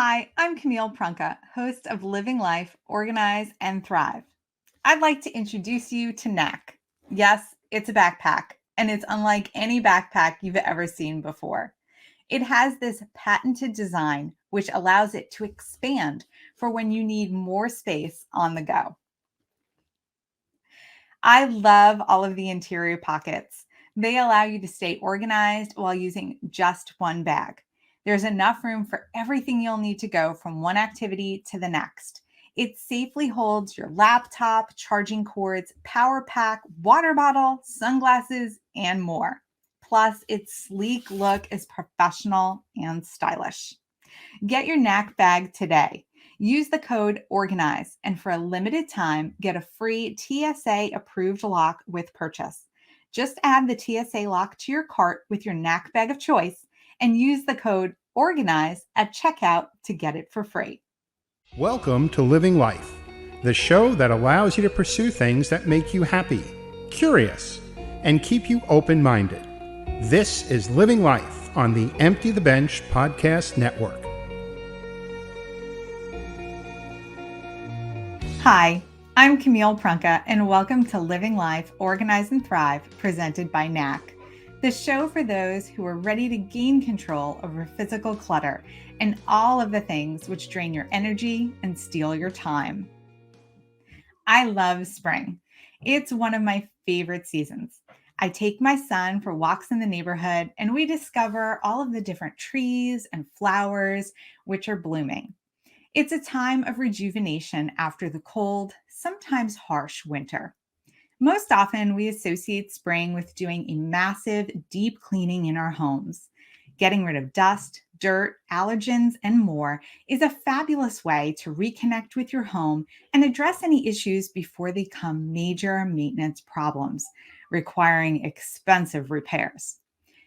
Hi, I'm Camille Prunka, host of Living Life, Organize, and Thrive. I'd like to introduce you to Knack. Yes, it's a backpack, and it's unlike any backpack you've ever seen before. It has this patented design, which allows it to expand for when you need more space on the go. I love all of the interior pockets. They allow you to stay organized while using just one bag. There's enough room for everything you'll need to go from one activity to the next. It safely holds your laptop, charging cords, power pack, water bottle, sunglasses, and more. Plus, its sleek look is professional and stylish. Get your Knack bag today. Use the code ORGANIZE and for a limited time, get a free TSA approved lock with purchase. Just add the TSA lock to your cart with your Knack bag of choice and use the code ORGANIZE at checkout to get it for free. Welcome to Living Life, the show that allows you to pursue things that make you happy, curious, and keep you open-minded. This is Living Life on the Empty the Bench podcast network. Hi, I'm Camille Prunka, and welcome to Living Life, Organize and Thrive, presented by Knack, the show for those who are ready to gain control over physical clutter and all of the things which drain your energy and steal your time. I love spring. It's one of my favorite seasons. I take my son for walks in the neighborhood, and we discover all of the different trees and flowers which are blooming. It's a time of rejuvenation after the cold, sometimes harsh winter. Most often, we associate spring with doing a massive, deep cleaning in our homes. Getting rid of dust, dirt, allergens, and more is a fabulous way to reconnect with your home and address any issues before they become major maintenance problems, requiring expensive repairs.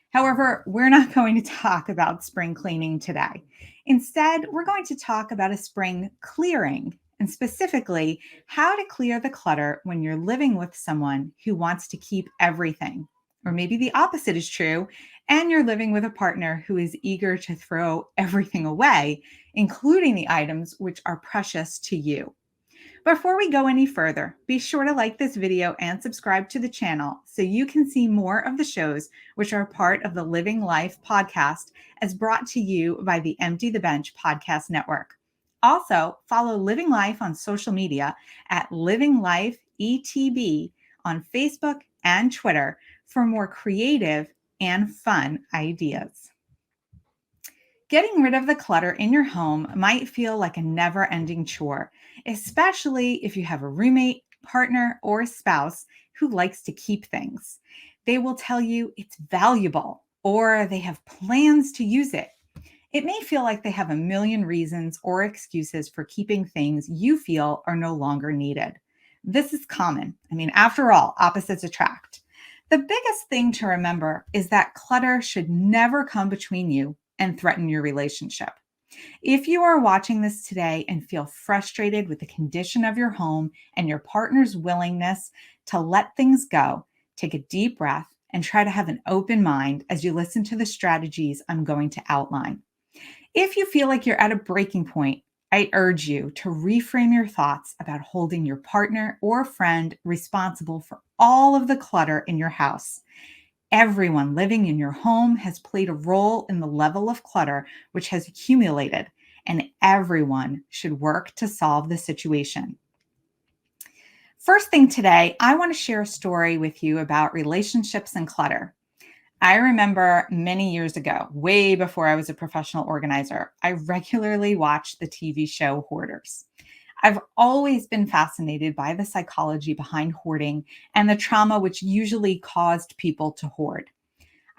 However, we're not going to talk about spring cleaning today. Instead, we're going to talk about a spring clearing, and specifically how to clear the clutter when you're living with someone who wants to keep everything. Or maybe the opposite is true, and you're living with a partner who is eager to throw everything away, including the items which are precious to you. Before we go any further, be sure to like this video and subscribe to the channel so you can see more of the shows which are part of the Living Life podcast as brought to you by the Empty the Bench podcast network. Also, follow Living Life on social media at Living Life ETB on Facebook and Twitter for more creative and fun ideas. Getting rid of the clutter in your home might feel like a never-ending chore, especially if you have a roommate, partner, or spouse who likes to keep things. They will tell you it's valuable or they have plans to use it. It may feel like they have a million reasons or excuses for keeping things you feel are no longer needed. This is common. After all, opposites attract. The biggest thing to remember is that clutter should never come between you and threaten your relationship. If you are watching this today and feel frustrated with the condition of your home and your partner's willingness to let things go, take a deep breath and try to have an open mind as you listen to the strategies I'm going to outline. If you feel like you're at a breaking point, I urge you to reframe your thoughts about holding your partner or friend responsible for all of the clutter in your house. Everyone living in your home has played a role in the level of clutter which has accumulated, and everyone should work to solve the situation. First thing today, I want to share a story with you about relationships and clutter. I remember many years ago, way before I was a professional organizer, I regularly watched the TV show Hoarders. I've always been fascinated by the psychology behind hoarding and the trauma which usually caused people to hoard.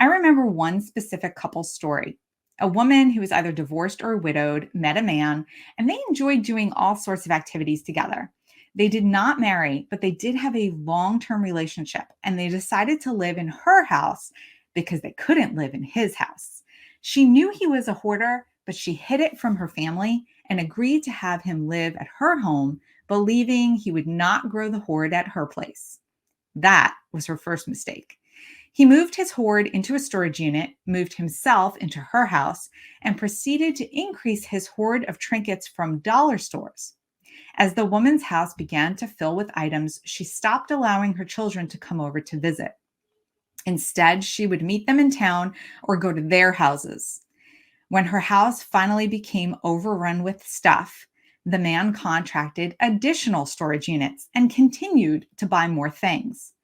I remember one specific couple's story. A woman who was either divorced or widowed met a man, and they enjoyed doing all sorts of activities together. They did not marry, but they did have a long-term relationship, and they decided to live in her house because they couldn't live in his house. She knew he was a hoarder, but she hid it from her family and agreed to have him live at her home, believing he would not grow the hoard at her place. That was her first mistake. He moved his hoard into a storage unit, moved himself into her house, and proceeded to increase his hoard of trinkets from dollar stores. As the woman's house began to fill with items, she stopped allowing her children to come over to visit. Instead, she would meet them in town or go to their houses. When her house finally became overrun with stuff, the man contracted additional storage units and continued to buy more things.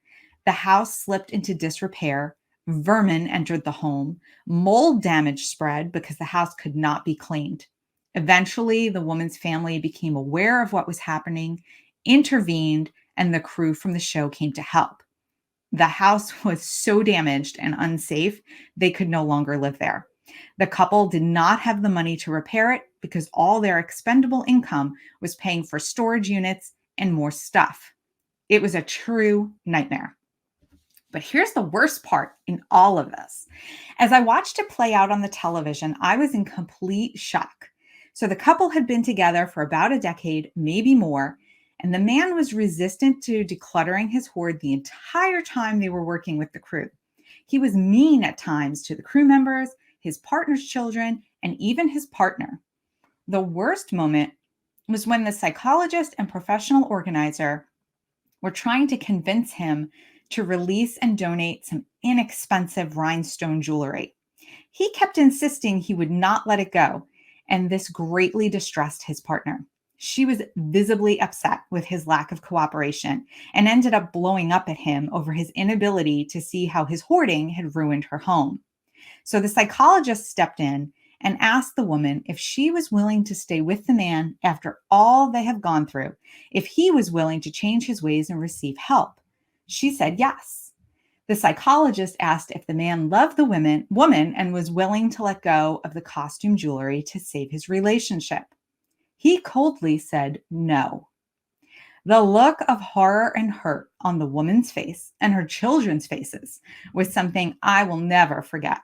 The house slipped into disrepair. Vermin entered the home. Mold damage spread because the house could not be cleaned. Eventually, the woman's family became aware of what was happening, intervened, and the crew from the show came to help. The house was so damaged and unsafe, they could no longer live there. The couple did not have the money to repair it because all their expendable income was paying for storage units and more stuff. It was a true nightmare. But here's the worst part in all of this. As I watched it play out on the television, I was in complete shock. So the couple had been together for about a decade, maybe more, and the man was resistant to decluttering his hoard the entire time they were working with the crew. He was mean at times to the crew members, his partner's children, and even his partner. The worst moment was when the psychologist and professional organizer were trying to convince him to release and donate some inexpensive rhinestone jewelry. He kept insisting he would not let it go, and this greatly distressed his partner. She was visibly upset with his lack of cooperation and ended up blowing up at him over his inability to see how his hoarding had ruined her home. So the psychologist stepped in and asked the woman if she was willing to stay with the man after all they have gone through, if he was willing to change his ways and receive help. She said yes. The psychologist asked if the man loved the woman and was willing to let go of the costume jewelry to save his relationship. He coldly said no. The look of horror and hurt on the woman's face and her children's faces was something I will never forget.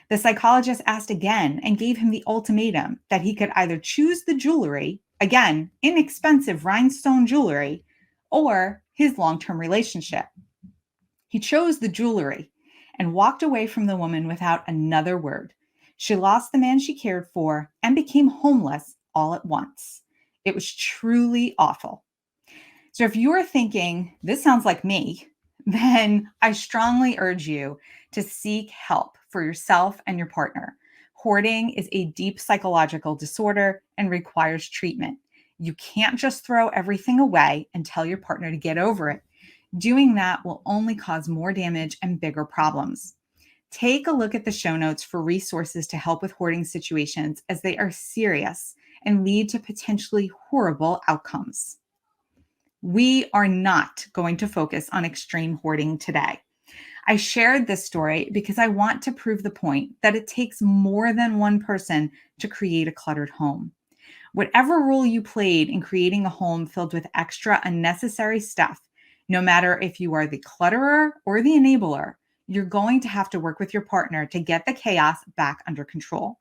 The psychologist asked again and gave him the ultimatum that he could either choose the jewelry, again, inexpensive rhinestone jewelry, or his long-term relationship. He chose the jewelry and walked away from the woman without another word. She lost the man she cared for and became homeless all at once. It was truly awful. So if you're thinking, this sounds like me, then I strongly urge you to seek help for yourself and your partner. Hoarding is a deep psychological disorder and requires treatment. You can't just throw everything away and tell your partner to get over it. Doing that will only cause more damage and bigger problems. Take a look at the show notes for resources to help with hoarding situations, as they are serious and lead to potentially horrible outcomes. We are not going to focus on extreme hoarding today. I shared this story because I want to prove the point that it takes more than one person to create a cluttered home. Whatever role you played in creating a home filled with extra unnecessary stuff, no matter if you are the clutterer or the enabler, you're going to have to work with your partner to get the chaos back under control.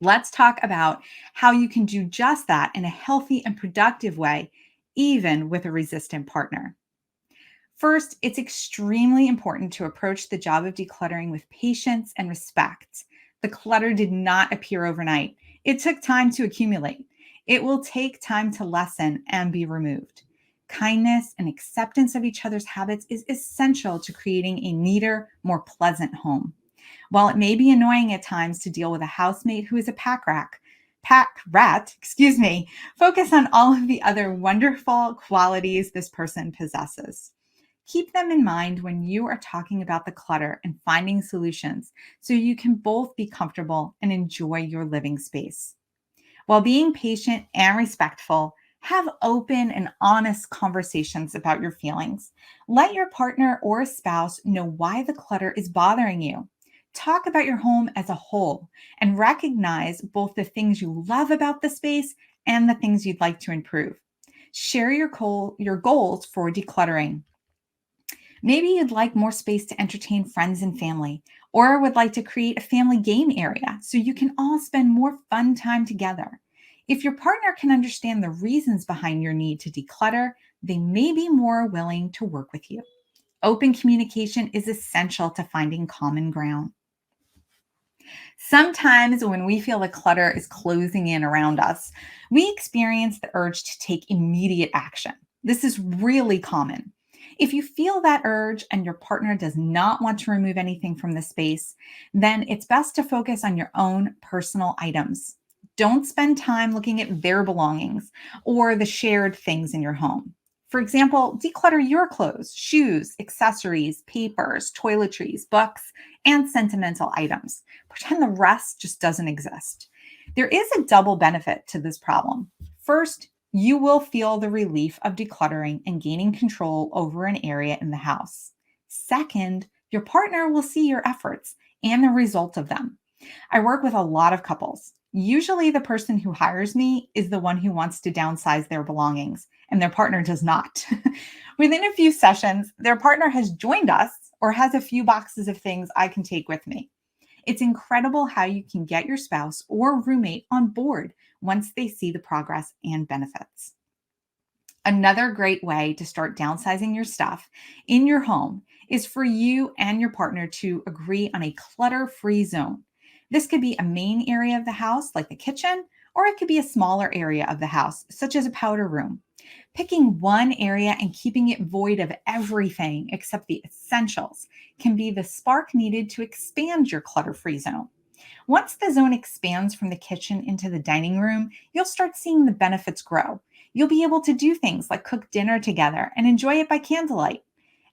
Let's talk about how you can do just that in a healthy and productive way, even with a resistant partner. First, it's extremely important to approach the job of decluttering with patience and respect. The clutter did not appear overnight. It took time to accumulate. It will take time to lessen and be removed. Kindness and acceptance of each other's habits is essential to creating a neater, more pleasant home. While it may be annoying at times to deal with a housemate who is a pack rat, focus on all of the other wonderful qualities this person possesses. Keep them in mind when you are talking about the clutter and finding solutions so you can both be comfortable and enjoy your living space. While being patient and respectful, have open and honest conversations about your feelings. Let your partner or spouse know why the clutter is bothering you. Talk about your home as a whole and recognize both the things you love about the space and the things you'd like to improve. Share your goals for decluttering. Maybe you'd like more space to entertain friends and family, or would like to create a family game area so you can all spend more fun time together. If your partner can understand the reasons behind your need to declutter, they may be more willing to work with you. Open communication is essential to finding common ground. Sometimes when we feel the clutter is closing in around us, we experience the urge to take immediate action. This is really common. If you feel that urge and your partner does not want to remove anything from the space, then it's best to focus on your own personal items. Don't spend time looking at their belongings or the shared things in your home. For example, declutter your clothes, shoes, accessories, papers, toiletries, books, and sentimental items. Pretend the rest just doesn't exist. There is a double benefit to this problem. First, you will feel the relief of decluttering and gaining control over an area in the house. Second, your partner will see your efforts and the result of them. I work with a lot of couples. Usually, the person who hires me is the one who wants to downsize their belongings, and their partner does not. Within a few sessions, their partner has joined us or has a few boxes of things I can take with me. It's incredible how you can get your spouse or roommate on board once they see the progress and benefits. Another great way to start downsizing your stuff in your home is for you and your partner to agree on a clutter-free zone. This could be a main area of the house, like the kitchen, or it could be a smaller area of the house, such as a powder room. Picking one area and keeping it void of everything except the essentials can be the spark needed to expand your clutter-free zone. Once the zone expands from the kitchen into the dining room, you'll start seeing the benefits grow. You'll be able to do things like cook dinner together and enjoy it by candlelight.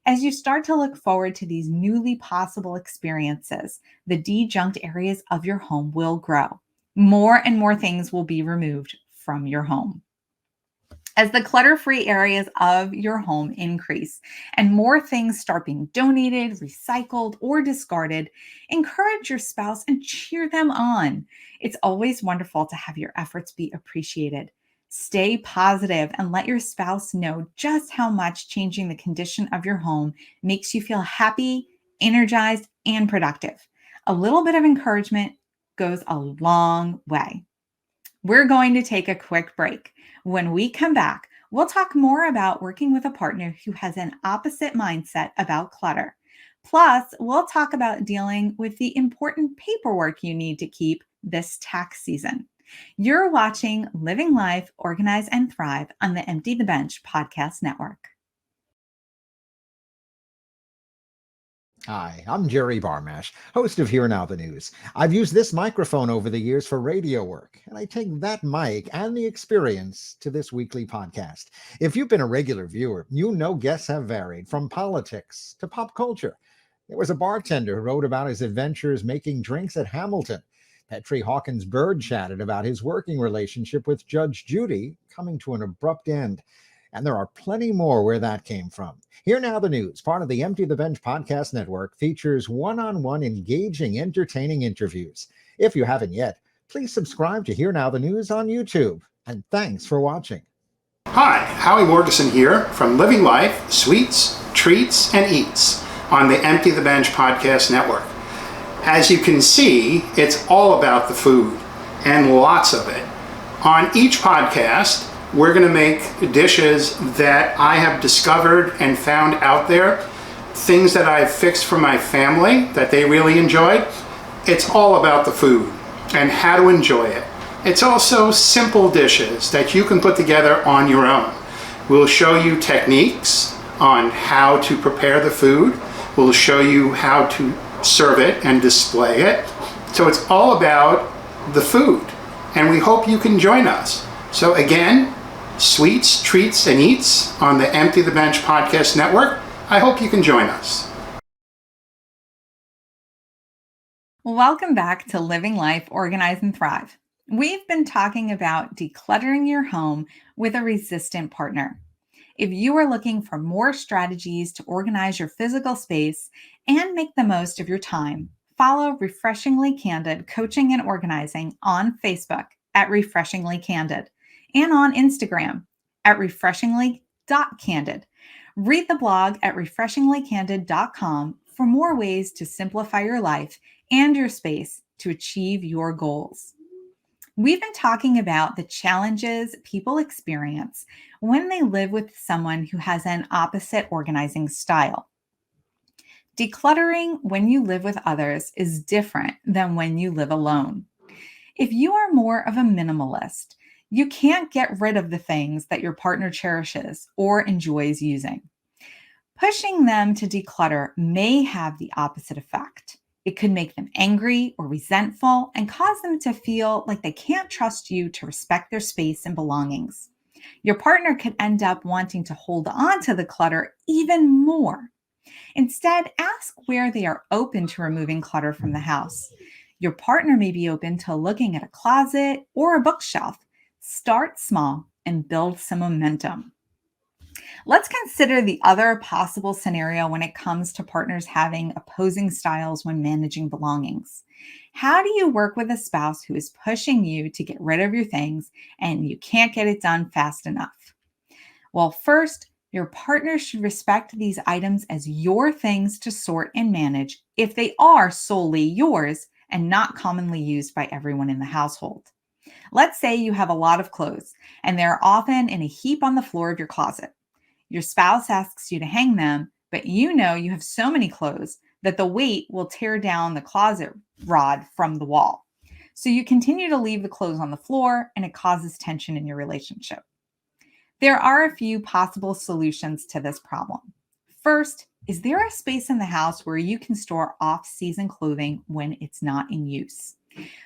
As you start to look forward to these newly possible experiences, the dejunked areas of your home will grow. More and more things will be removed from your home. As the clutter-free areas of your home increase and more things start being donated, recycled, or discarded, encourage your spouse and cheer them on. It's always wonderful to have your efforts be appreciated. Stay positive and let your spouse know just how much changing the condition of your home makes you feel happy, energized, and productive. A little bit of encouragement goes a long way. We're going to take a quick break. When we come back, we'll talk more about working with a partner who has an opposite mindset about clutter. Plus, we'll talk about dealing with the important paperwork you need to keep this tax season. You're watching Living Life, Organize and Thrive on the Empty the Bench podcast network. Hi, I'm Jerry Barmash, host of Here Now the News. I've used this microphone over the years for radio work, and I take that mic and the experience to this weekly podcast. If you've been a regular viewer, you know guests have varied from politics to pop culture. There was a bartender who wrote about his adventures making drinks at Hamilton. Petrie Hawkins Bird chatted about his working relationship with Judge Judy coming to an abrupt end. And there are plenty more where that came from. Here Now the News, part of the Empty the Bench podcast network, features one-on-one engaging, entertaining interviews. If you haven't yet, please subscribe to Here Now the News on YouTube. And thanks for watching. Hi, Howie Morgeson here from Living Life, Sweets, Treats, and Eats on the Empty the Bench podcast network. As you can see, it's all about the food, and lots of it. On each podcast, we're going to make dishes that I have discovered and found out there, things that I've fixed for my family that they really enjoyed. It's all about the food and how to enjoy it. It's also simple dishes that you can put together on your own. We'll show you techniques on how to prepare the food. We'll show you how to serve it and display it. So it's all about the food, and we hope you can join us. So again, Sweets, Treats, and Eats on the Empty the Bench podcast network. I hope you can join us. Welcome back to Living Life, Organize and Thrive. We've been talking about decluttering your home with a resistant partner. If you are looking for more strategies to organize your physical space and make the most of your time, follow Refreshingly Candid Coaching and Organizing on Facebook at Refreshingly Candid and on Instagram at refreshingly.candid. Read the blog at refreshinglycandid.com for more ways to simplify your life and your space to achieve your goals. We've been talking about the challenges people experience when they live with someone who has an opposite organizing style. Decluttering when you live with others is different than when you live alone. If you are more of a minimalist, you can't get rid of the things that your partner cherishes or enjoys using. Pushing them to declutter may have the opposite effect. It could make them angry or resentful and cause them to feel like they can't trust you to respect their space and belongings. Your partner could end up wanting to hold on to the clutter even more. Instead, ask where they are open to removing clutter from the house. Your partner may be open to looking at a closet or a bookshelf. Start small and build some momentum. Let's consider the other possible scenario when it comes to partners having opposing styles when managing belongings. How do you work with a spouse who is pushing you to get rid of your things and you can't get it done fast enough? Well, first, your partner should respect these items as your things to sort and manage if they are solely yours and not commonly used by everyone in the household. Let's say you have a lot of clothes and they're often in a heap on the floor of your closet. Your spouse asks you to hang them, but you know you have so many clothes that the weight will tear down the closet rod from the wall. So you continue to leave the clothes on the floor and it causes tension in your relationship. There are a few possible solutions to this problem. First, is there a space in the house where you can store off-season clothing when it's not in use?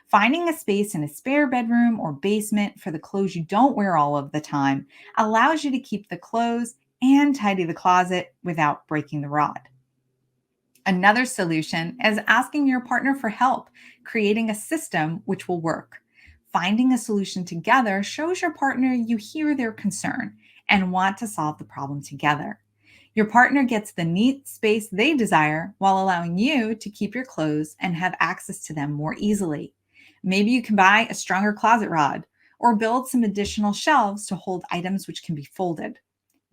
Finding a space in a spare bedroom or basement for the clothes you don't wear all of the time allows you to keep the clothes and tidy the closet without breaking the rod. Another solution is asking your partner for help, creating a system which will work. Finding a solution together shows your partner you hear their concern and want to solve the problem together. Your partner gets the neat space they desire while allowing you to keep your clothes and have access to them more easily. Maybe you can buy a stronger closet rod or build some additional shelves to hold items which can be folded.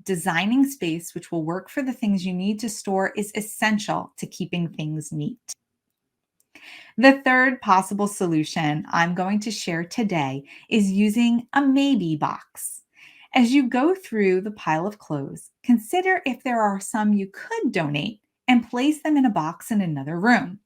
Designing space which will work for the things you need to store is essential to keeping things neat. The third possible solution I'm going to share today is using a maybe box. As you go through the pile of clothes, consider if there are some you could donate and place them in a box in another room.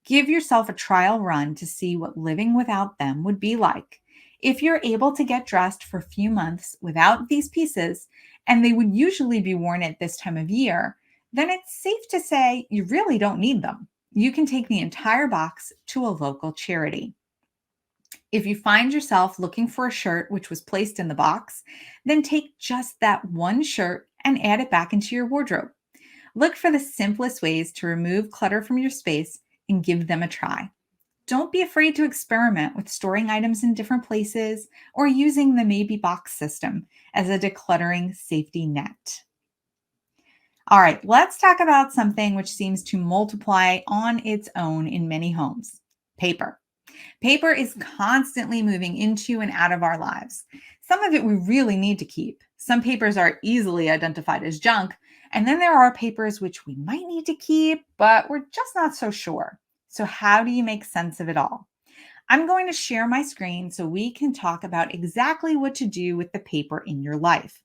Give yourself a trial run to see what living without them would be like. If you're able to get dressed for a few months without these pieces, and they would usually be worn at this time of year, then it's safe to say you really don't need them. You can take the entire box to a local charity. If you find yourself looking for a shirt which was placed in the box, then take just that one shirt and add it back into your wardrobe. Look for the simplest ways to remove clutter from your space and give them a try. Don't be afraid to experiment with storing items in different places or using the maybe box system as a decluttering safety net. All right, let's talk about something which seems to multiply on its own in many homes: paper. Paper is constantly moving into and out of our lives. Some of it we really need to keep. Some papers are easily identified as junk, and then there are papers which we might need to keep, but we're just not so sure. So, how do you make sense of it all? I'm going to share my screen so we can talk about exactly what to do with the paper in your life.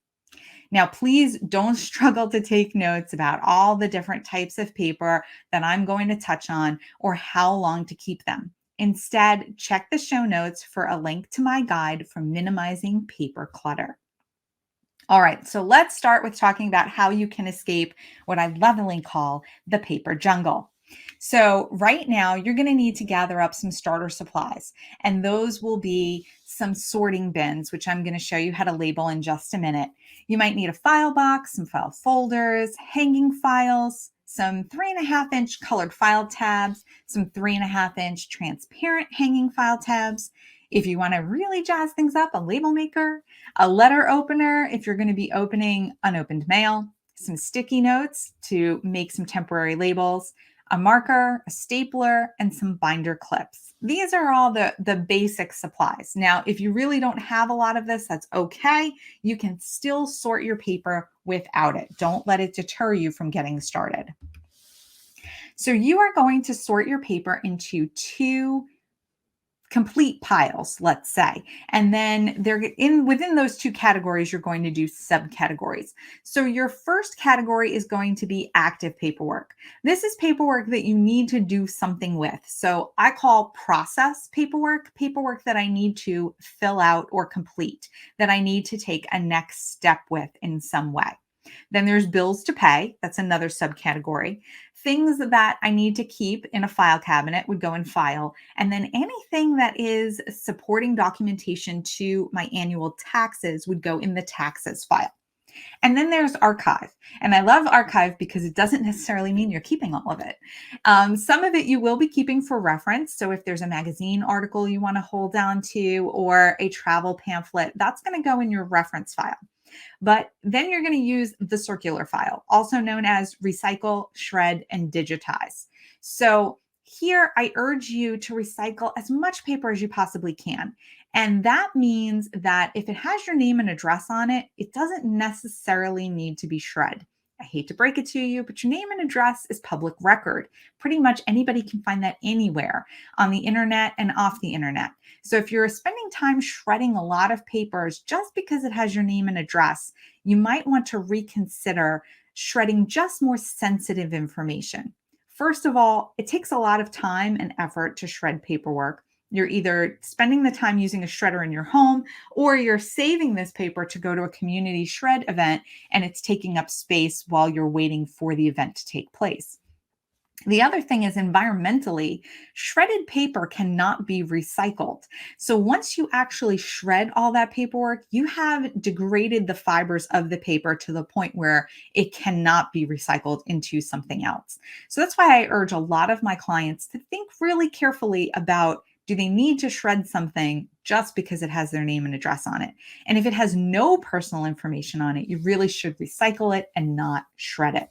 Now, please don't struggle to take notes about all the different types of paper that I'm going to touch on or how long to keep them. Instead, check the show notes for a link to my guide for minimizing paper clutter. All right, so let's start with talking about how you can escape what I lovingly call the paper jungle. So right now, you're going to need to gather up some starter supplies, and those will be some sorting bins, which I'm going to show you how to label in just a minute. You might need a file box, some file folders, hanging files, some 3.5-inch colored file tabs, some 3.5-inch transparent hanging file tabs. If you want to really jazz things up, a label maker, a letter opener if you're going to be opening unopened mail, some sticky notes to make some temporary labels, a marker, a stapler, and some binder clips. These are all the basic supplies. Now, if you really don't have a lot of this, that's okay. You can still sort your paper without it. Don't let it deter you from getting started. So you are going to sort your paper into two complete piles, let's say. And then within those two categories, you're going to do subcategories. So your first category is going to be active paperwork. This is paperwork that you need to do something with. So I call process paperwork that I need to fill out or complete, that I need to take a next step with in some way. Then there's bills to pay. That's another subcategory. Things that I need to keep in a file cabinet would go in file. And then anything that is supporting documentation to my annual taxes would go in the taxes file. And then there's archive. And I love archive because it doesn't necessarily mean you're keeping all of it. Some of it you will be keeping for reference. So if there's a magazine article you want to hold on to or a travel pamphlet, that's going to go in your reference file. But then you're going to use the circular file, also known as recycle, shred, and digitize. So here I urge you to recycle as much paper as you possibly can. And that means that if it has your name and address on it, it doesn't necessarily need to be shred. I hate to break it to you, but your name and address is public record. Pretty much anybody can find that anywhere on the internet and off the internet. So if you're spending time shredding a lot of papers just because it has your name and address, you might want to reconsider shredding just more sensitive information. First of all, it takes a lot of time and effort to shred paperwork. You're either spending the time using a shredder in your home, or you're saving this paper to go to a community shred event and it's taking up space while you're waiting for the event to take place. The other thing is environmentally, shredded paper cannot be recycled. So once you actually shred all that paperwork, you have degraded the fibers of the paper to the point where it cannot be recycled into something else. So that's why I urge a lot of my clients to think really carefully about, do they need to shred something just because it has their name and address on it? And if it has no personal information on it, you really should recycle it and not shred it.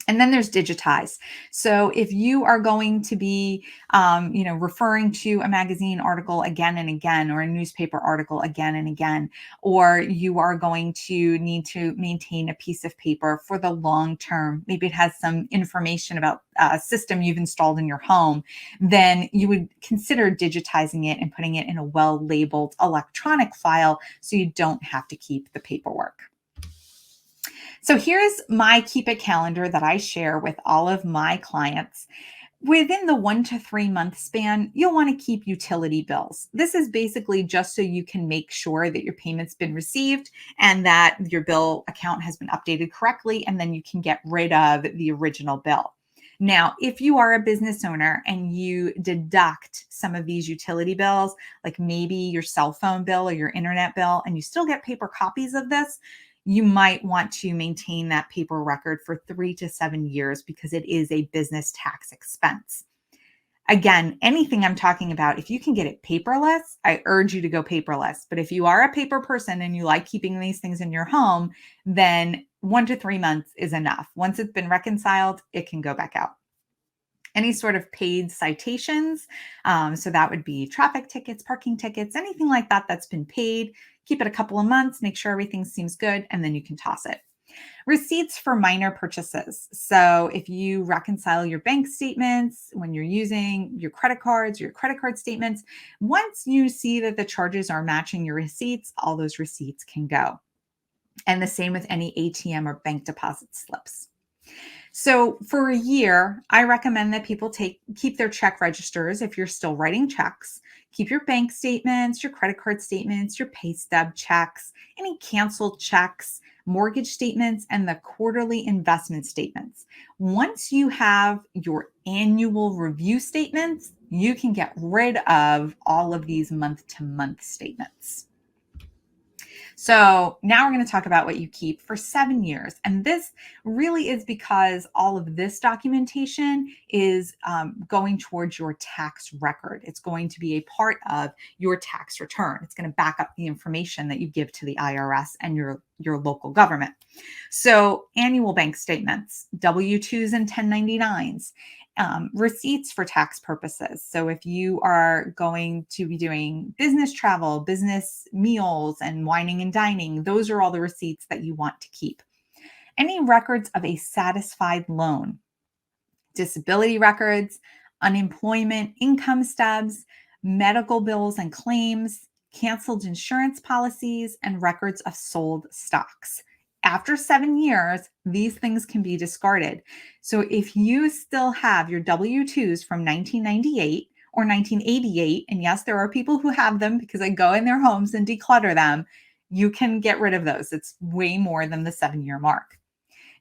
And then there's digitize. So if you are going to be, referring to a magazine article again and again, or a newspaper article again and again, or you are going to need to maintain a piece of paper for the long term, maybe it has some information about a system you've installed in your home, then you would consider digitizing it and putting it in a well-labeled electronic file so you don't have to keep the paperwork. So here's my Keep It calendar that I share with all of my clients. Within the 1 to 3 month span, you'll want to keep utility bills. This is basically just so you can make sure that your payment's been received and that your bill account has been updated correctly, and then you can get rid of the original bill. Now, if you are a business owner and you deduct some of these utility bills, like maybe your cell phone bill or your internet bill, and you still get paper copies of this, you might want to maintain that paper record for 3 to 7 years because it is a business tax expense. Again, anything I'm talking about, if you can get it paperless, I urge you to go paperless. But if you are a paper person and you like keeping these things in your home, then 1 to 3 months is enough. Once it's been reconciled, it can go back out. Any sort of paid citations, so that would be traffic tickets, parking tickets, anything like that that's been paid, keep it a couple of months, make sure everything seems good, and then you can toss it. Receipts for minor purchases. So if you reconcile your bank statements when you're using your credit cards, your credit card statements, once you see that the charges are matching your receipts, all those receipts can go. And the same with any ATM or bank deposit slips. So for a year, I recommend that people keep their check registers if you're still writing checks. Keep your bank statements, your credit card statements, your pay stub checks, any canceled checks, mortgage statements, and the quarterly investment statements. Once you have your annual review statements, you can get rid of all of these month-to-month statements. So now we're going to talk about what you keep for 7 years. And this really is because all of this documentation is going towards your tax record. It's going to be a part of your tax return. It's going to back up the information that you give to the IRS and your local government. So annual bank statements, W-2s and 1099s, receipts for tax purposes. So if you are going to be doing business travel, business meals, and wining and dining, those are all the receipts that you want to keep. Any records of a satisfied loan, disability records, unemployment, income stubs, medical bills and claims, canceled insurance policies, and records of sold stocks. After 7 years, these things can be discarded. So if you still have your W-2s from 1998 or 1988, and yes, there are people who have them because I go in their homes and declutter them, you can get rid of those. It's way more than the 7-year mark.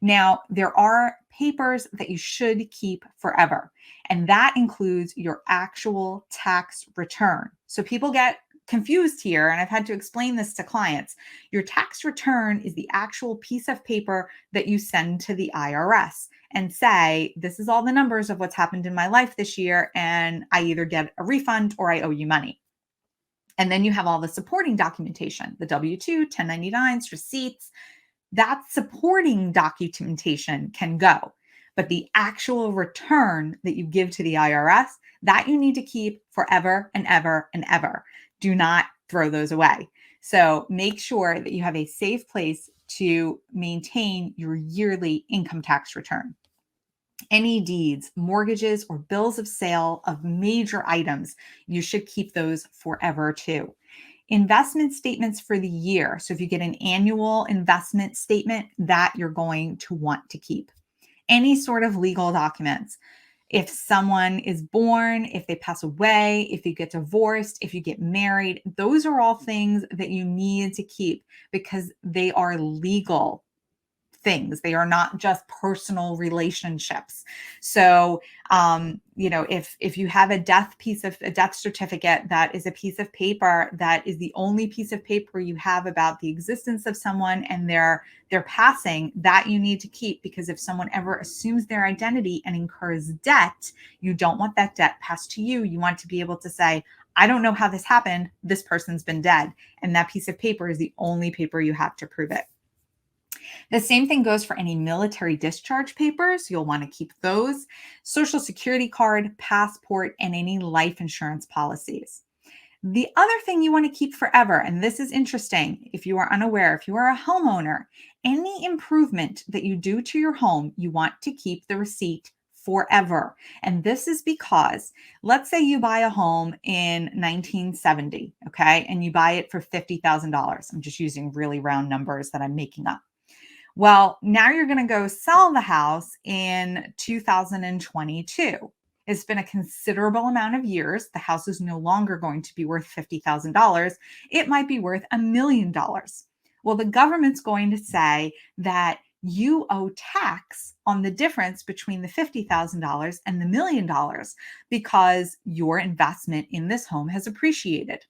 Now, there are papers that you should keep forever, and that includes your actual tax return. So people get confused here, and I've had to explain this to clients. Your tax return is the actual piece of paper that you send to the IRS and say, this is all the numbers of what's happened in my life this year, and I either get a refund or I owe you money. And then you have all the supporting documentation, the W-2, 1099s, receipts. That supporting documentation can go, but the actual return that you give to the IRS, that you need to keep forever and ever and ever. Do not throw those away. So make sure that you have a safe place to maintain your yearly income tax return. Any deeds, mortgages, or bills of sale of major items, you should keep those forever too. Investment statements for the year. So if you get an annual investment statement, that you're going to want to keep. Any sort of legal documents. If someone is born, if they pass away, if you get divorced, if you get married, those are all things that you need to keep because they are legal things. They are not just personal relationships. So, if you have a death certificate that is a piece of paper that is the only piece of paper you have about the existence of someone and their passing, that you need to keep, because if someone ever assumes their identity and incurs debt, you don't want that debt passed to you. You want to be able to say, I don't know how this happened. This person's been dead. And that piece of paper is the only paper you have to prove it. The same thing goes for any military discharge papers. You'll want to keep those, Social Security card, passport, and any life insurance policies. The other thing you want to keep forever, and this is interesting if you are unaware, if you are a homeowner, any improvement that you do to your home, you want to keep the receipt forever. And this is because, let's say you buy a home in 1970, okay, and you buy it for $50,000. I'm just using really round numbers that I'm making up. Well, now you're going to go sell the house in 2022. It's been a considerable amount of years. The house is no longer going to be worth $50,000. It might be worth $1 million. Well, the government's going to say that you owe tax on the difference between the $50,000 and the $1 million because your investment in this home has appreciated.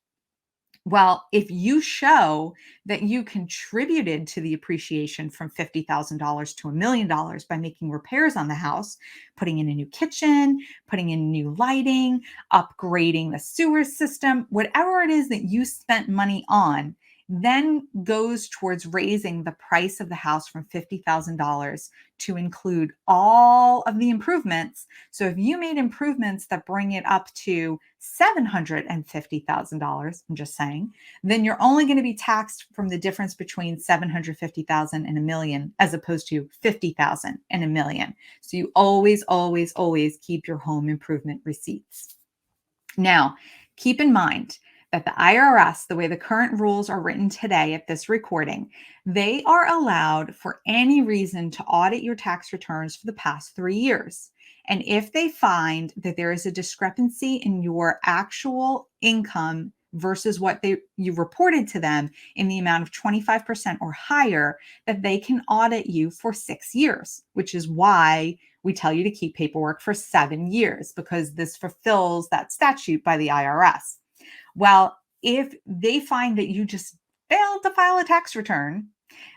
Well, if you show that you contributed to the appreciation from $50,000 to $1 million by making repairs on the house, putting in a new kitchen, putting in new lighting, upgrading the sewer system, whatever it is that you spent money on, then goes towards raising the price of the house from $50,000 to include all of the improvements. So if you made improvements that bring it up to $750,000, I'm just saying, then you're only going to be taxed from the difference between $750,000 and $1 million, as opposed to $50,000 and $1 million. So you always, always, always keep your home improvement receipts. Now, keep in mind that the IRS, the way the current rules are written today at this recording, they are allowed for any reason to audit your tax returns for the past 3 years. And if they find that there is a discrepancy in your actual income versus what you reported to them in the amount of 25% or higher, that they can audit you for 6 years, which is why we tell you to keep paperwork for 7 years, because this fulfills that statute by the IRS. Well, if they find that you just failed to file a tax return,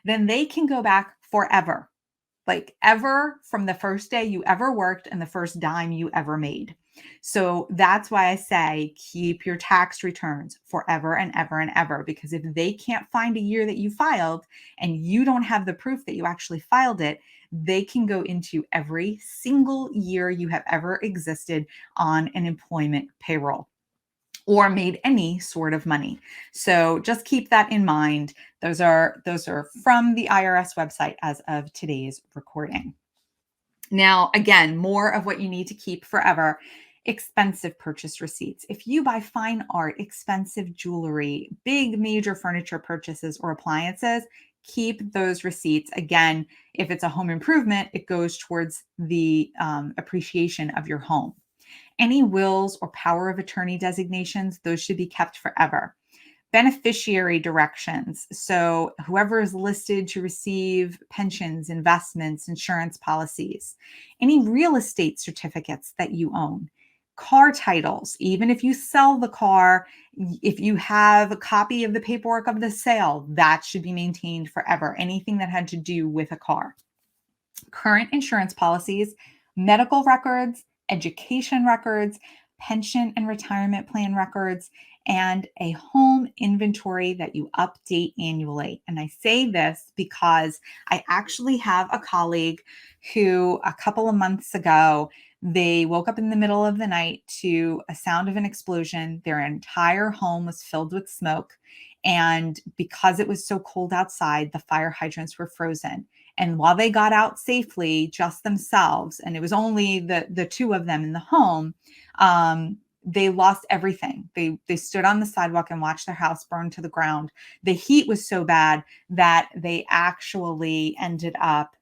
then they can go back forever, like ever, from the first day you ever worked and the first dime you ever made. So that's why I say keep your tax returns forever and ever and ever, because if they can't find a year that you filed and you don't have the proof that you actually filed it, they can go into every single year you have ever existed on an employment payroll or made any sort of money. So just keep that in mind. Those are from the IRS website as of today's recording. Now, again, more of what you need to keep forever. expensive purchase receipts. If you buy fine art, expensive jewelry, big major furniture purchases or appliances, keep those receipts. Again, if it's a home improvement, it goes towards the appreciation of your home. Any wills or power of attorney designations, those should be kept forever. Beneficiary directions. So whoever is listed to receive pensions, investments, insurance policies, any real estate certificates that you own, car titles, even if you sell the car, if you have a copy of the paperwork of the sale, that should be maintained forever. Anything that had to do with a car. Current insurance policies, medical records, education records, pension and retirement plan records, and a home inventory that you update annually. And I say this because I actually have a colleague who a couple of months ago, they woke up in the middle of the night to a sound of an explosion. Their entire home was filled with smoke. And because it was so cold outside, the fire hydrants were frozen. And while they got out safely, just themselves, and it was only the two of them in the home, they lost everything. They stood on the sidewalk and watched their house burn to the ground. The heat was so bad that they actually ended up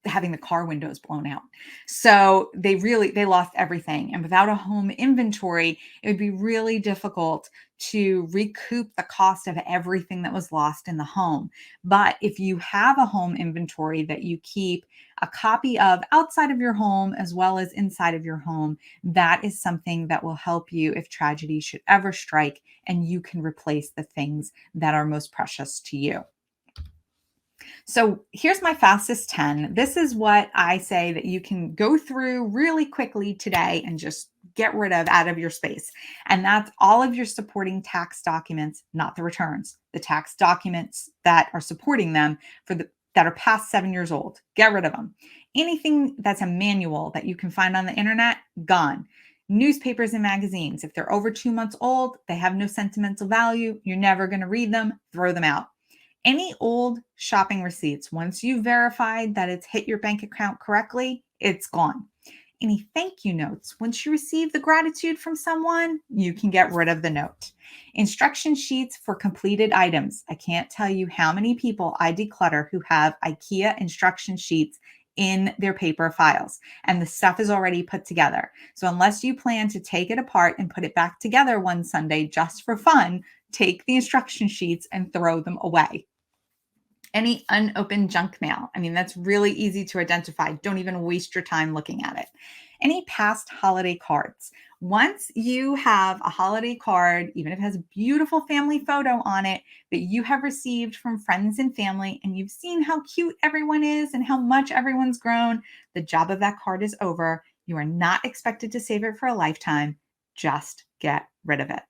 having the car windows blown out. So they lost everything. And without a home inventory, it would be really difficult to recoup the cost of everything that was lost in the home. But if you have a home inventory that you keep a copy of outside of your home as well as inside of your home, that is something that will help you if tragedy should ever strike and you can replace the things that are most precious to you. So here's my fastest 10. This is what I say that you can go through really quickly today and just get rid of out of your space. And that's all of your supporting tax documents, not the returns, the tax documents that are supporting them that are past 7 years old. Get rid of them. Anything that's a manual that you can find on the internet, gone. Newspapers and magazines, if they're over 2 months old, they have no sentimental value. You're never going to read them, throw them out. Any old shopping receipts, once you've verified that it's hit your bank account correctly, it's gone. Any thank you notes, once you receive the gratitude from someone, you can get rid of the note. Instruction sheets for completed items. I can't tell you how many people I declutter who have IKEA instruction sheets in their paper files, and the stuff is already put together. So unless you plan to take it apart and put it back together one Sunday just for fun, take the instruction sheets and throw them away. Any unopened junk mail. I mean, that's really easy to identify. Don't even waste your time looking at it. Any past holiday cards. Once you have a holiday card, even if it has a beautiful family photo on it that you have received from friends and family, and you've seen how cute everyone is and how much everyone's grown, the job of that card is over. You are not expected to save it for a lifetime. Just get rid of it.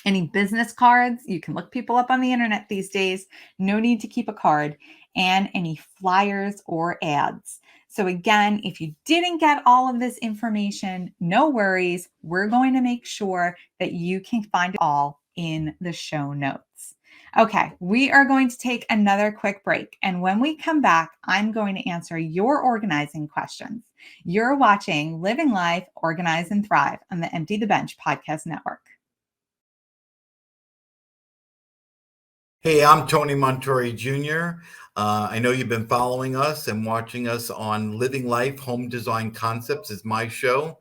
Any business cards, you can look people up on the internet these days. No need to keep a card. And any flyers or ads. So again, if you didn't get all of this information, no worries. We're going to make sure that you can find it all in the show notes. Okay, we are going to take another quick break. And when we come back, I'm going to answer your organizing questions. You're watching Living Life, Organize and Thrive on the Empty the Bench podcast network. Hey, I'm Tony Montori Jr. I know you've been following us and watching us on Living Life Home Design Concepts is my show.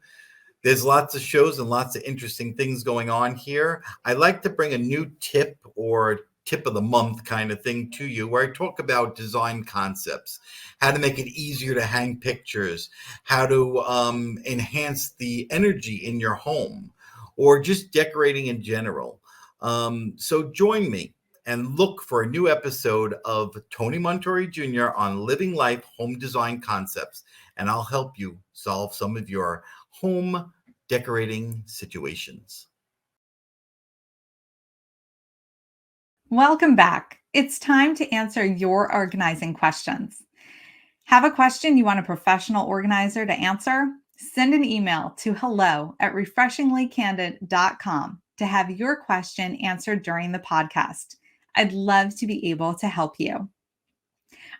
There's lots of shows and lots of interesting things going on here. I like to bring a new tip or tip of the month kind of thing to you where I talk about design concepts, how to make it easier to hang pictures, how to enhance the energy in your home, or just decorating in general. So join me and look for a new episode of Tony Montori Jr. on Living Life Home Design Concepts, and I'll help you solve some of your home decorating situations. Welcome back. It's time to answer your organizing questions. Have a question you want a professional organizer to answer? Send an email to hello@refreshinglykandid.com to have your question answered during the podcast. I'd love to be able to help you.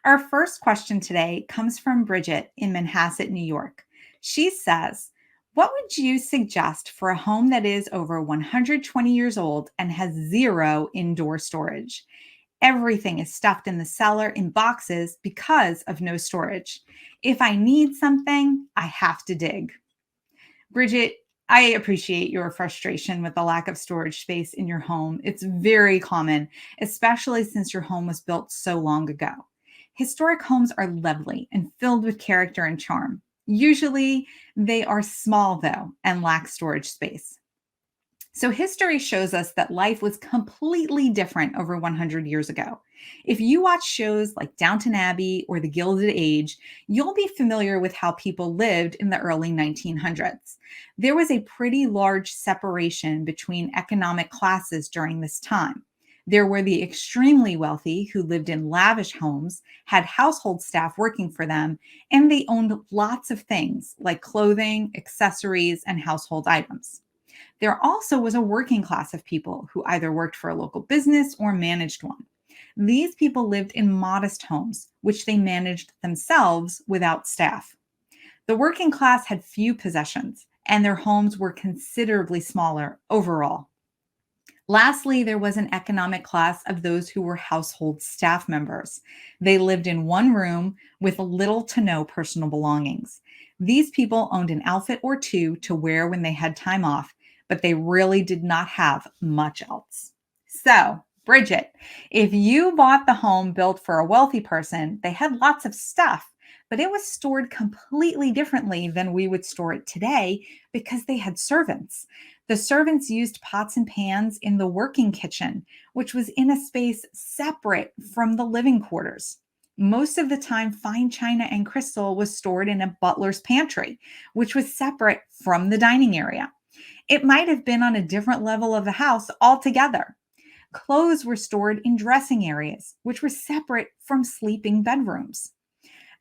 Our first question today comes from Bridget in Manhasset, New York. She says, what would you suggest for a home that is over 120 years old and has zero indoor storage? Everything is stuffed in the cellar in boxes because of no storage. If I need something, I have to dig. Bridget, I appreciate your frustration with the lack of storage space in your home. It's very common, especially since your home was built so long ago. Historic homes are lovely and filled with character and charm. Usually, they are small, though, and lack storage space. So, history shows us that life was completely different over 100 years ago. If you watch shows like Downton Abbey or The Gilded Age, you'll be familiar with how people lived in the early 1900s. There was a pretty large separation between economic classes during this time. There were the extremely wealthy who lived in lavish homes, had household staff working for them, and they owned lots of things like clothing, accessories, and household items. There also was a working class of people who either worked for a local business or managed one. These people lived in modest homes, which they managed themselves without staff. The working class had few possessions, and their homes were considerably smaller overall. Lastly, there was an economic class of those who were household staff members. They lived in one room with little to no personal belongings. These people owned an outfit or two to wear when they had time off, but they really did not have much else. So, Bridget, if you bought the home built for a wealthy person, they had lots of stuff, but it was stored completely differently than we would store it today because they had servants. The servants used pots and pans in the working kitchen, which was in a space separate from the living quarters. Most of the time, fine china and crystal was stored in a butler's pantry, which was separate from the dining area. It might have been on a different level of the house altogether. Clothes were stored in dressing areas, which were separate from sleeping bedrooms.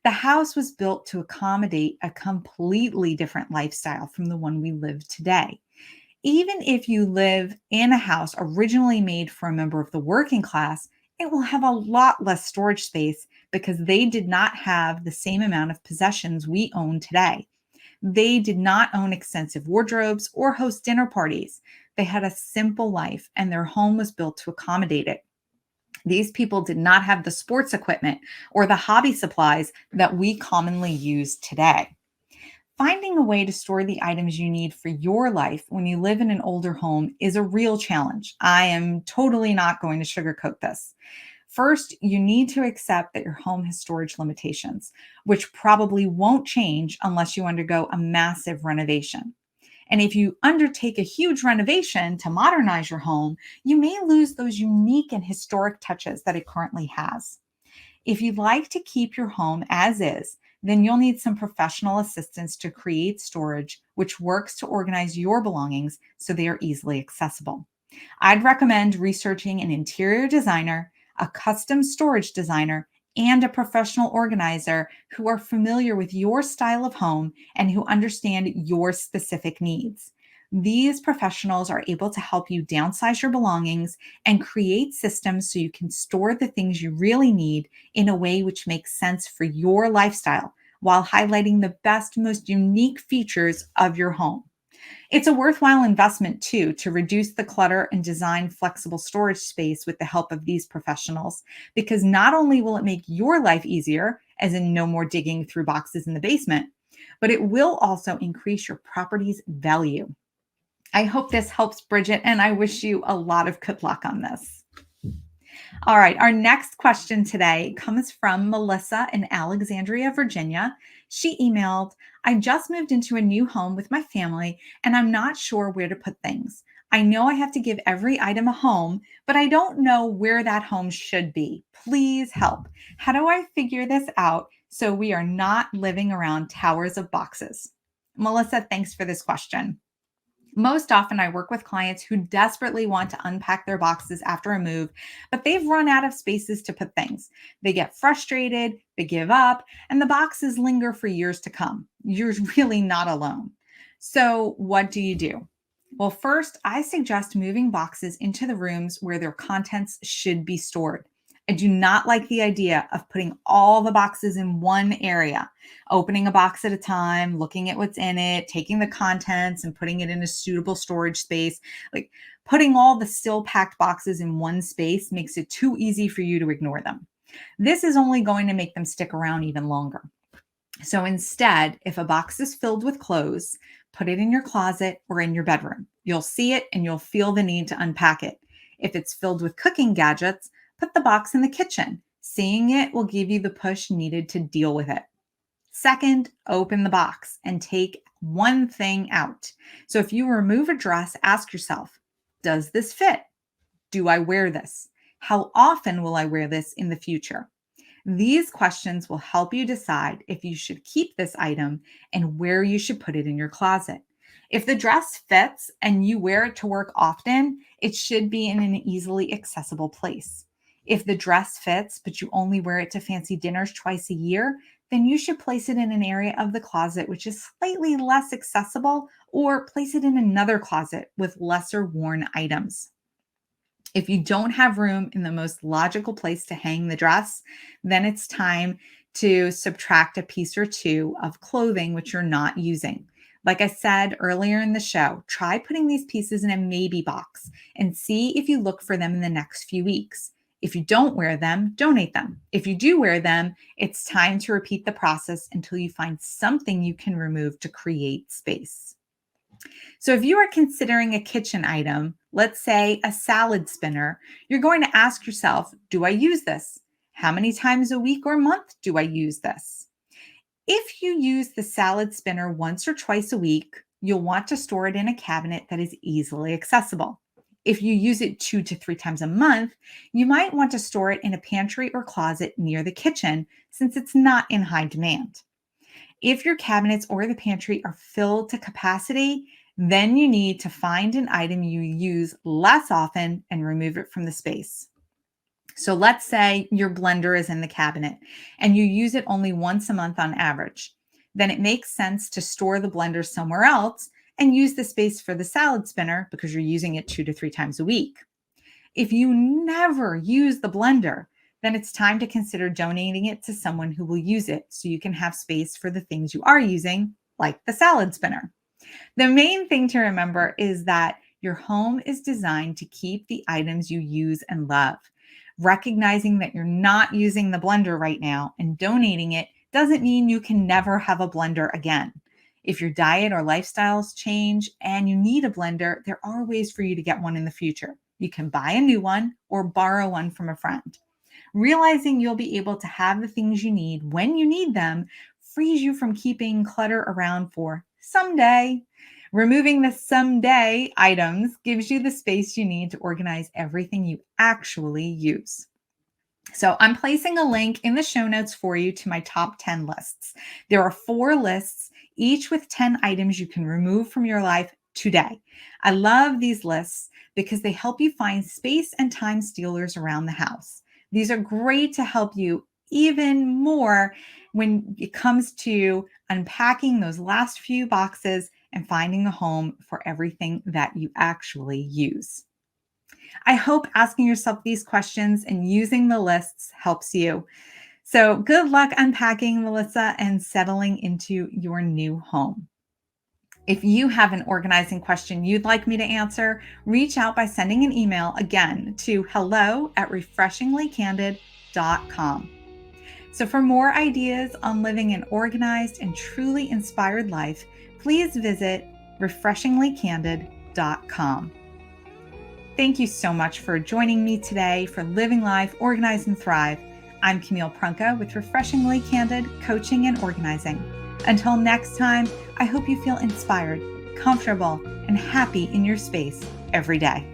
The house was built to accommodate a completely different lifestyle from the one we live today. Even if you live in a house originally made for a member of the working class, it will have a lot less storage space because they did not have the same amount of possessions we own today. They did not own extensive wardrobes or host dinner parties. They had a simple life, and their home was built to accommodate it. These people did not have the sports equipment or the hobby supplies that we commonly use today. Finding a way to store the items you need for your life when you live in an older home is a real challenge. I am totally not going to sugarcoat this. First, you need to accept that your home has storage limitations, which probably won't change unless you undergo a massive renovation. And if you undertake a huge renovation to modernize your home, you may lose those unique and historic touches that it currently has. If you'd like to keep your home as is, then you'll need some professional assistance to create storage, which works to organize your belongings so they are easily accessible. I'd recommend researching an interior designer, a custom storage designer, and a professional organizer who are familiar with your style of home and who understand your specific needs. These professionals are able to help you downsize your belongings and create systems so you can store the things you really need in a way which makes sense for your lifestyle while highlighting the best, most unique features of your home. It's a worthwhile investment, too, to reduce the clutter and design flexible storage space with the help of these professionals, because not only will it make your life easier, as in no more digging through boxes in the basement, but it will also increase your property's value. I hope this helps, Bridget, and I wish you a lot of good luck on this. All right, our next question today comes from Melissa in Alexandria, Virginia. She emailed, I just moved into a new home with my family, and I'm not sure where to put things. I know I have to give every item a home, but I don't know where that home should be. Please help. How do I figure this out so we are not living around towers of boxes? Melissa, thanks for this question. Most often, I work with clients who desperately want to unpack their boxes after a move, but they've run out of spaces to put things. They get frustrated, they give up, and the boxes linger for years to come. You're really not alone. So, what do you do? Well, first, I suggest moving boxes into the rooms where their contents should be stored. I do not like the idea of putting all the boxes in one area, opening a box at a time, looking at what's in it, taking the contents and putting it in a suitable storage space. Like putting all the still packed boxes in one space makes it too easy for you to ignore them. This is only going to make them stick around even longer. So instead, if a box is filled with clothes, put it in your closet or in your bedroom. You'll see it and you'll feel the need to unpack it. If it's filled with cooking gadgets, put the box in the kitchen. Seeing it will give you the push needed to deal with it. Second, open the box and take one thing out. So if you remove a dress, ask yourself, does this fit? Do I wear this? How often will I wear this in the future? These questions will help you decide if you should keep this item and where you should put it in your closet. If the dress fits and you wear it to work often, it should be in an easily accessible place. If the dress fits, but you only wear it to fancy dinners twice a year, then you should place it in an area of the closet which is slightly less accessible, or place it in another closet with lesser worn items. If you don't have room in the most logical place to hang the dress, then it's time to subtract a piece or two of clothing which you're not using. Like I said earlier in the show, try putting these pieces in a maybe box and see if you look for them in the next few weeks. If you don't wear them, donate them. If you do wear them, it's time to repeat the process until you find something you can remove to create space. So if you are considering a kitchen item, let's say a salad spinner, you're going to ask yourself, do I use this? How many times a week or month do I use this? If you use the salad spinner once or twice a week, you'll want to store it in a cabinet that is easily accessible. If you use it 2 to 3 times a month, you might want to store it in a pantry or closet near the kitchen since it's not in high demand. If your cabinets or the pantry are filled to capacity, then you need to find an item you use less often and remove it from the space. So let's say your blender is in the cabinet and you use it only once a month on average. Then it makes sense to store the blender somewhere else and use the space for the salad spinner because you're using it 2 to 3 times a week. If you never use the blender, then it's time to consider donating it to someone who will use it so you can have space for the things you are using, like the salad spinner. The main thing to remember is that your home is designed to keep the items you use and love. Recognizing that you're not using the blender right now and donating it doesn't mean you can never have a blender again. If your diet or lifestyles change and you need a blender, there are ways for you to get one in the future. You can buy a new one or borrow one from a friend. Realizing you'll be able to have the things you need when you need them frees you from keeping clutter around for someday. Removing the someday items gives you the space you need to organize everything you actually use. So I'm placing a link in the show notes for you to my top 10 lists. There are 4 lists, each with 10 items you can remove from your life today. I love these lists because they help you find space and time stealers around the house. These are great to help you even more when it comes to unpacking those last few boxes and finding a home for everything that you actually use. I hope asking yourself these questions and using the lists helps you. So good luck unpacking, Melissa, and settling into your new home. If you have an organizing question you'd like me to answer, reach out by sending an email again to hello@refreshinglykandid.com. So for more ideas on living an organized and truly inspired life, please visit refreshinglykandid.com. Thank you so much for joining me today for Living Life, Organize and Thrive. I'm Camille Prunka with Refreshingly Candid Coaching and Organizing. Until next time, I hope you feel inspired, comfortable, and happy in your space every day.